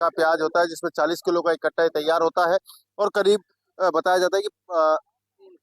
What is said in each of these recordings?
का प्याज होता है, जिसमें 40 किलो का एक कट्टा तैयार होता है और करीब बताया जाता है कि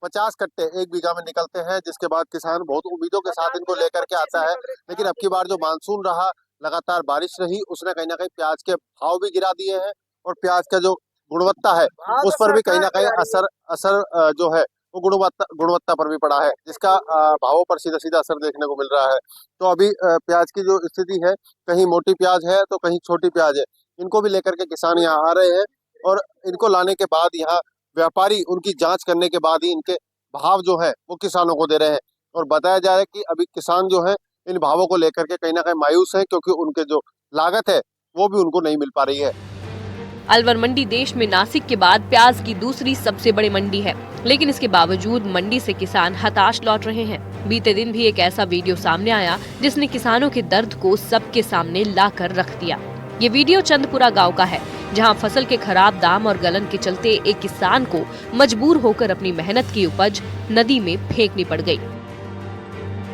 50 कट्टे 1 बीघा में निकलते हैं, जिसके बाद किसान बहुत उम्मीदों के साथ इनको लेकर के आता है। लेकिन अब की बार जो मानसून रहा, लगातार बारिश रही, उसने कहीं ना कहीं प्याज के भाव भी गिरा दिए हैं और प्याज का जो गुणवत्ता है उस पर भी कहीं ना कहीं असर असर जो है वो गुणवत्ता पर भी पड़ा है, जिसका भावों पर सीधा सीधा असर देखने को मिल रहा है। तो अभी प्याज की जो स्थिति है, कहीं मोटी प्याज है तो कहीं छोटी प्याज है, इनको भी लेकर के किसान यहाँ आ रहे हैं और इनको लाने के बाद यहाँ व्यापारी उनकी जांच करने के बाद ही इनके भाव जो है वो किसानों को दे रहे हैं। और बताया जा रहा है कि अभी किसान जो है इन भावों को लेकर के कहीं ना कहीं मायूस है, क्योंकि उनके जो लागत है वो भी उनको नहीं मिल पा रही है। अलवर मंडी देश में नासिक के बाद प्याज की दूसरी सबसे बड़ी मंडी है, लेकिन इसके बावजूद मंडी से किसान हताश लौट रहे हैं। बीते दिन भी एक ऐसा वीडियो सामने आया जिसने किसानों के दर्द को सबके सामने लाकर रख दिया। ये वीडियो चंदपुरा गांव का है, जहां फसल के खराब दाम और गलन के चलते एक किसान को मजबूर होकर अपनी मेहनत की उपज नदी में फेंकनी पड़ गई।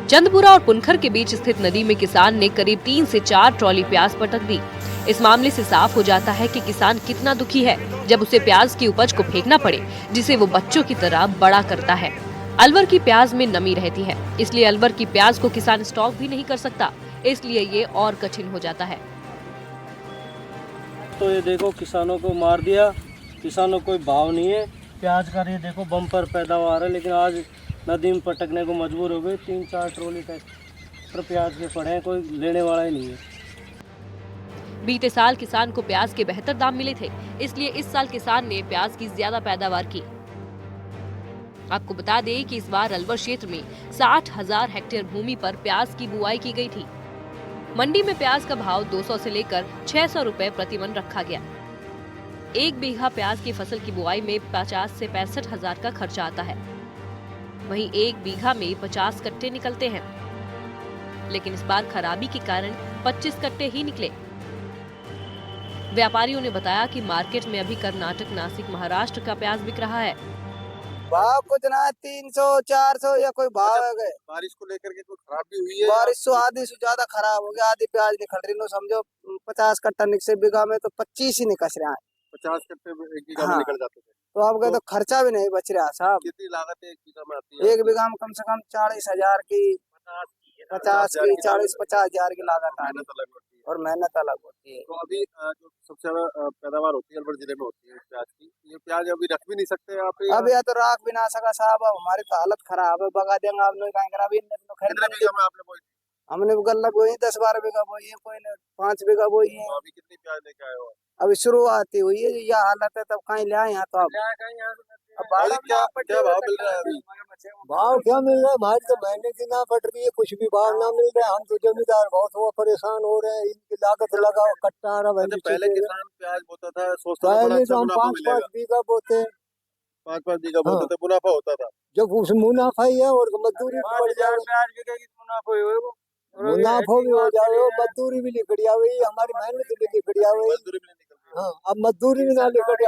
चंदपुरा और पुनखर के बीच स्थित नदी में किसान ने करीब 3 से 4 ट्रॉली प्याज पटक दी। इस मामले से साफ हो जाता है कि किसान कितना दुखी है जब उसे प्याज की उपज को फेंकना पड़े, जिसे वो बच्चों की तरह बड़ा करता है। अलवर की प्याज में नमी रहती है, इसलिए अलवर की प्याज को किसान स्टॉक भी नहीं कर सकता, इसलिए ये और कठिन हो जाता है। तो ये देखो किसानों को मार दिया, किसानों को कोई भाव नहीं है प्याज का। ये देखो बम्पर पैदावार है, लेकिन आज नदी में पटकने को मजबूर हो गए। 3-4 ट्रॉली ट्रैक्टर प्याज के पड़े हैं, कोई लेने वाला ही नहीं है। बीते साल किसान को प्याज के बेहतर दाम मिले थे, इसलिए इस साल किसान ने प्याज की ज्यादा पैदावार की। आपको बता दें कि इस बार अलवर क्षेत्र में 60,000 हेक्टेयर भूमि पर प्याज की बुआई की गई थी। मंडी में प्याज का भाव 200 से लेकर 600 रुपए प्रति मन रखा गया। 1 बीघा प्याज की फसल की बुआई में 50 से 65 हजार का खर्चा आता है। वहीं 1 बीघा में 50 कट्टे निकलते हैं, लेकिन इस बार खराबी के कारण 25 कट्टे ही निकले। व्यापारियों ने बताया कि मार्केट में अभी कर्नाटक, नासिक, महाराष्ट्र का प्याज बिक रहा है। भाव कुछ ना 300-400 या कोई भाव है गए। बारिश को लेकर के कोई खराबी हुई है? बारिश से आधी से ज्यादा खराब हो गया, आधी प्याज निकल रही नो, समझो 50 कट्टा निकसे बीघा में तो 25 ही निकस रहा है। 50 कट्टे 1 बीघा में निकल जाते थे। तो अब तो खर्चा भी नहीं बच रहा साहब। कितनी लागत 1 बीघा में आती है? 1 बीघा में कम से कम 40,000 की, 50 की, 40-50 हजार की लागत आ रही और मेहनत अलग होती है। तो अभी जो सबसे ज्यादा पैदावार होती है अलवर जिले में होती है प्याज की, ये प्याज अभी रख भी नहीं सकते आप? अब या तो राख भी ना सका साहब, अब हमारी तो हालत खराब है, बगा देंगे आपने कहीं करा भी। कितने बीघा में आपने बोई? हमने गल्ला बोई 10-12 बीघा बोई है, कोई 5 बीघा बोई है। अभी कितनी प्याज लेके आए हो? अभी शुरुआत ही हुई है, यह हालत है, तब कहीं ले आए यहाँ तो अब क्या भाव मिल रहा है अभी? भाव क्या मिल रहा है, हमारी तो मेहनत ही ना पड़ रही है, कुछ भी भाव ना मिल रहा है। हम तो जमींदार बहुत हुआ परेशान हो रहे हैं, इनकी लागत लगाओ कट्टा रहा। पहले किसान प्याज बोता था, सोचता था पहले तो हम मुनाफा 5-5 बीघा बोते, 5-5 बीघा बोते थे, मुनाफा होता था। जब उस मुनाफा ही है और मजदूरी भी बढ़ जाए, मुनाफा भी हो जाए, मजदूरी भी निकल हुई, हमारी मेहनत भी निकल हुई। हाँ, अब मजदूरी भी ना निकल,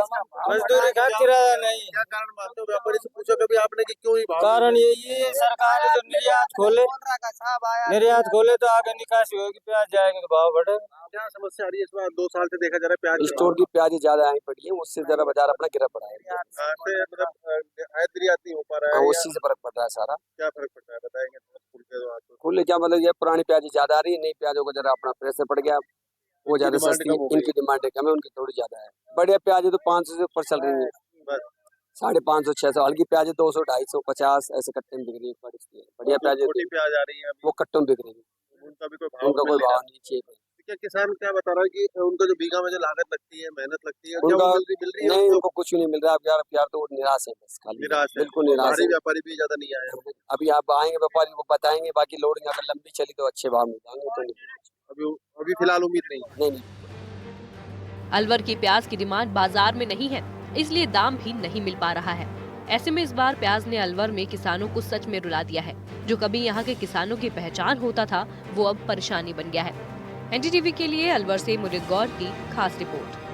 मजदूरी का किराया नहीं। क्या कारण मानते हो? व्यापारी से पूछो कभी आपने कि क्यों ही भाव? कारण यही है, सरकार जो निर्यात खोले तो आगे निकासी होगी, प्याज जाएंगे तो भाव बढ़े। क्या समस्या आ रही है इस बार? 2 साल से देखा जा रहा है प्याज स्टोर की प्याज ज्यादा आई पड़ी है, उससे जरा बाजार अपना गिरा पड़ा है। कहाँ से मतलब आयात निर्यात नहीं हो पा रहा है? उसी से फर्क पड़ रहा है सारा। क्या फर्क पड़ रहा है बताएंगे? खुले क्या मतलब, ये पुरानी प्याज ज्यादा आ रही है, नई प्याजों को जरा अपना प्रेशर पड़ गया, वो ज्यादा सस्ती है, इनकी डिमांड कम है, उनकी थोड़ी ज्यादा है। बढ़िया प्याज है तो 500 से ऊपर चल रही है, 550-600। हल्की प्याज 200, 250, 50 ऐसे कट्टे में बिक रही है। बढ़िया प्याज आ रही है वो कट्टों में बिक रही है, उनका कोई भाव नहीं चाहिए। क्या किसान क्या बता रहा है कि उनको जो बीघा में जो लागत लगती है, मेहनत लगती है, उनका मिल रही है? नहीं, उनको कुछ नहीं मिल रहा है यार, तो निराश है बस, खाली निराश है, बिल्कुल निराश है। व्यापारी भी ज्यादा नहीं आए। अभी आप आएंगे व्यापारी को बताएंगे, बाकी लोडिंग अगर लंबी चली तो अच्छे भाव मिल जाएंगे, तो अभी फिलहाल उम्मीद नहीं। अलवर की प्याज की डिमांड बाजार में नहीं है, इसलिए दाम भी नहीं मिल पा रहा है। ऐसे में इस बार प्याज ने अलवर में किसानों को सच में रुला दिया है। जो कभी यहाँ के किसानों की पहचान होता था, वो अब परेशानी बन गया है। एनडीटीवी के लिए अलवर से मुरीद गौर की खास रिपोर्ट।